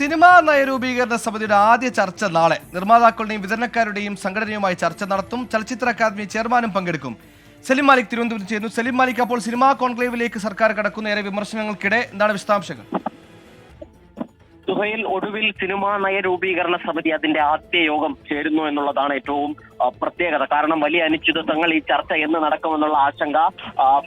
Cinema നയരൂപീകരണ സമിതിയുടെ ആദ്യ ചർച്ച നാളെ. നിർമ്മാതാക്കളുടെയും വിതരണക്കാരുടെയും സംഘടനയുമായി ചർച്ച നടത്തും. ചലച്ചിത്ര അക്കാദമി ചെയർമാനും പങ്കെടുക്കും. സലിം മാലിക് തിരുവനന്തപുരത്ത് ചേരുന്നു. സലിം മാലിക്, അപ്പോൾ സിനിമാ കോൺക്ലേവിലേക്ക് സർക്കാർ കടക്കുന്ന ഏറെ വിമർശനങ്ങൾക്കിടെ എന്താണ് വിശദാംശങ്ങൾ? സുഹൈൽ, ഒടുവിൽ സിനിമാ നയരൂപീകരണ സമിതി അതിന്റെ ആദ്യ യോഗം ചേരുന്നു എന്നുള്ളതാണ് ഏറ്റവും പ്രത്യേകത. കാരണം വലിയ അനിശ്ചിതത്വങ്ങൾ, ഈ ചർച്ച എന്ന് നടക്കുമെന്നുള്ള ആശങ്ക,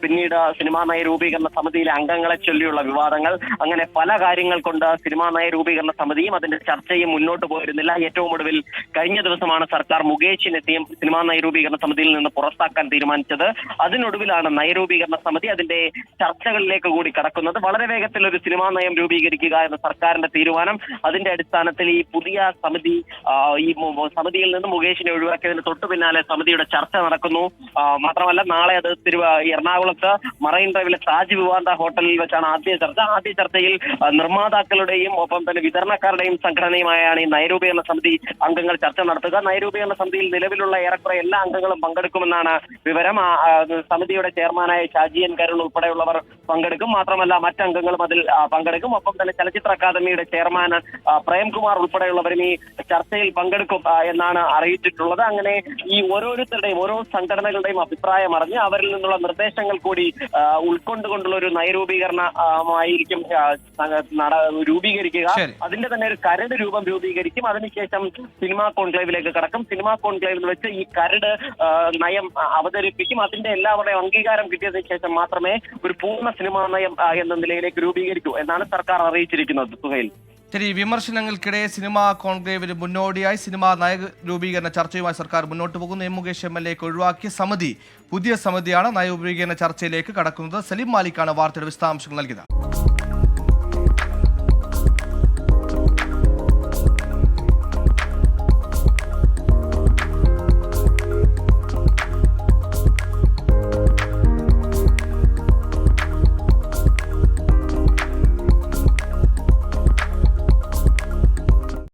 പിന്നീട് സിനിമാ നയരൂപീകരണ സമിതിയിലെ അംഗങ്ങളെ ചൊല്ലിയുള്ള വിവാദങ്ങൾ, അങ്ങനെ പല കാര്യങ്ങൾ കൊണ്ട് സിനിമാ നയരൂപീകരണ സമിതിയും അതിന്റെ ചർച്ചയും മുന്നോട്ട് പോയിരുന്നില്ല. ഏറ്റവും ഒടുവിൽ കഴിഞ്ഞ ദിവസമാണ് സർക്കാർ മുകേഷിനെത്തിയും സിനിമാ നയരൂപീകരണ സമിതിയിൽ നിന്ന് പുറത്താക്കാൻ തീരുമാനിച്ചത്. അതിനൊടുവിലാണ് നയരൂപീകരണ സമിതി അതിന്റെ ചർച്ചകളിലേക്ക് കൂടി കടക്കുന്നത്. വളരെ വേഗത്തിൽ ഒരു സിനിമാ നയം രൂപീകരിക്കുക എന്ന സർക്കാരിന്റെ തീരുമാനം, അതിന്റെ അടിസ്ഥാനത്തിൽ ഈ പുതിയ സമിതി, ഈ സമിതിയിൽ നിന്ന് മുകേഷിനെ ഒഴിവാക്കിയതിന് തൊട്ടു പിന്നാലെ സമിതിയുടെ ചർച്ച നടക്കുന്നു. മാത്രമല്ല നാളെ അത് എറണാകുളത്ത് മറൈൻ ഡ്രൈവിലെ താജ് വിവാന്ത ഹോട്ടലിൽ വെച്ചാണ് ആദ്യ ചർച്ച. ആദ്യ ചർച്ചയിൽ നിർമ്മാതാക്കളുടെയും ഒപ്പം തന്നെ വിതരണക്കാരുടെയും സംഘടനയുമായാണ് ഈ നയരൂപീകരണ സമിതി അംഗങ്ങൾ ചർച്ച നടത്തുക. നയരൂപീകരണ സമിതിയിൽ നിലവിലുള്ള ഏറെക്കുറെ എല്ലാ അംഗങ്ങളും പങ്കെടുക്കുമെന്നാണ് വിവരം. സമിതിയുടെ ചെയർമാനായ ഷാജി എൻ കരുൺ ഉൾപ്പെടെയുള്ളവർ പങ്കെടുക്കും. മാത്രമല്ല മറ്റംഗങ്ങളും അതിൽ പങ്കെടുക്കും. ഒപ്പം തന്നെ ചലച്ചിത്ര അക്കാദമിയുടെ ചെയർമാൻ പ്രേംകുമാർ ഉൾപ്പെടെയുള്ളവരും ഈ ചർച്ചയിൽ പങ്കെടുക്കും എന്നാണ് അറിയിച്ചിട്ടുള്ളത്. അങ്ങനെ ഈ ഓരോരുത്തരുടെയും ഓരോ സംഘടനകളുടെയും അഭിപ്രായം അറിഞ്ഞ് അവരിൽ നിന്നുള്ള നിർദ്ദേശങ്ങൾ കൂടി ഉൾക്കൊണ്ടുകൊണ്ടുള്ള ഒരു നയരൂപീകരണമായിരിക്കും രൂപീകരിക്കുക. അതിന്റെ തന്നെ ഒരു കരട് രൂപം രൂപീകരിക്കും. അതിനുശേഷം സിനിമാ കോൺക്ലേവിലേക്ക് കടക്കും. സിനിമാ കോൺക്ലേവിൽ വെച്ച് ഈ കരട് നയം അവതരിപ്പിക്കും. അതിന്റെ എല്ലാവരുടെയും അംഗീകാരം കിട്ടിയതിനു ശേഷം മാത്രമേ ഒരു പൂർണ്ണ സിനിമാ നയം എന്ന നിലയിലേക്ക് രൂപീകരിക്കൂ എന്നാണ് സർക്കാർ അറിയിച്ചിരിക്കുന്നത്. സുഹൈൽ, ശരി, വിമർശനങ്ങൾക്കിടെ സിനിമാ കോൺക്ലേവിന് മുന്നോടിയായി സിനിമാ നയ രൂപീകരണ ചർച്ചയുമായി സർക്കാർ മുന്നോട്ട് പോകുന്നു. എം മുകേഷ് MLA ഒഴിവാക്കിയ സമിതി പുതിയ സമിതിയാണ് നയരൂപീകരണ ചർച്ചയിലേക്ക് കടക്കുന്നത്. സലിം മാലിക്കാണ് വാർത്തയുടെ വിശദാംശങ്ങൾ നൽകിയത്.